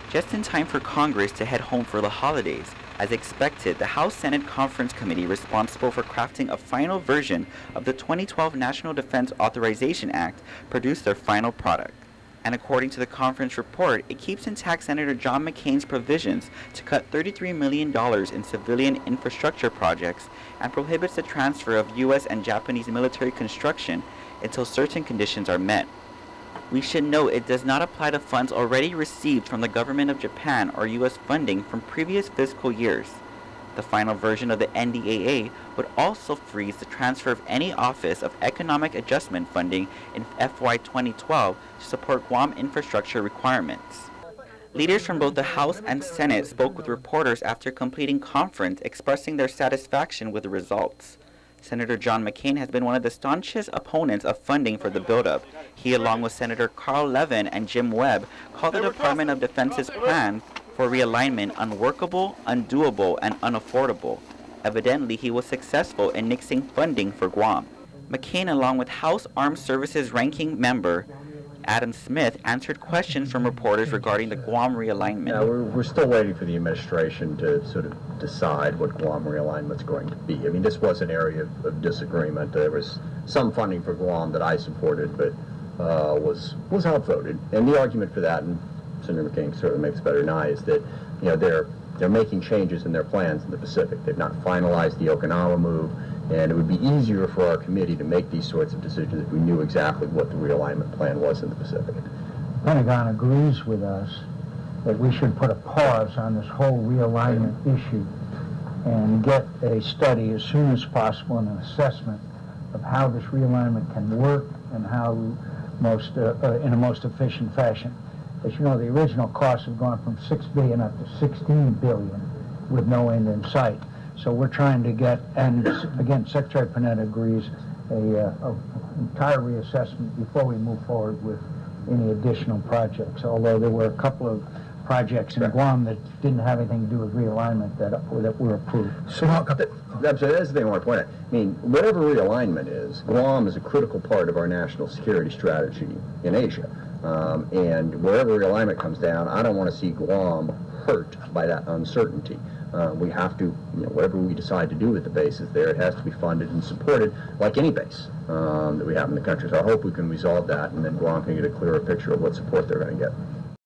just in time for Congress to head home for the holidays. As expected, the House-Senate Conference Committee responsible for crafting a final version of the 2012 National Defense Authorization Act produced their final product. And according to the conference report, it keeps intact Senator John McCain's provisions to cut $33 million in civilian infrastructure projects and prohibits the transfer of U.S. and Japanese military construction until certain conditions are met. We should note it does not apply to funds already received from the government of Japan or U.S. funding from previous fiscal years. The final version of the NDAA would also freeze the transfer of any Office of Economic Adjustment funding in FY 2012 to support Guam infrastructure requirements. Leaders from both the House and Senate spoke with reporters after completing conference, expressing their satisfaction with the results. Senator John McCain has been one of the staunchest opponents of funding for the buildup. He, along with Senator Carl Levin and Jim Webb, called the Department of Defense's plan for realignment unworkable, undoable, and unaffordable. Evidently, he was successful in nixing funding for Guam. McCain, along with House Armed Services Ranking Member Adam Smith, answered questions from reporters regarding the Guam realignment. Yeah, we're still waiting for the administration to sort of decide what Guam realignment's going to be. I mean, this was an area of disagreement. There was some funding for Guam that I supported, but was outvoted. And the argument for that, and Senator McCain certainly makes better than I, is that they're making changes in their plans in the Pacific. They've not finalized the Okinawa move, and it would be easier for our committee to make these sorts of decisions if we knew exactly what the realignment plan was in the Pacific. The Pentagon agrees with us that we should put a pause on this whole realignment issue and get a study as soon as possible and an assessment of how this realignment can work and how in a most efficient fashion. As you know, the original costs have gone from $6 billion up to $16 billion with no end in sight. So we're trying to get, and again, Secretary Panetta agrees, an entire reassessment before we move forward with any additional projects, although there were a couple of projects in Guam that didn't have anything to do with realignment that were approved. So that's the thing I want to point out. I mean, whatever realignment is, Guam is a critical part of our national security strategy in Asia. And wherever realignment comes down, I don't want to see Guam hurt by that uncertainty. We have to, whatever we decide to do with the bases there, it has to be funded and supported like any base that we have in the country. So I hope we can resolve that, and then Guam can get a clearer picture of what support they're going to get.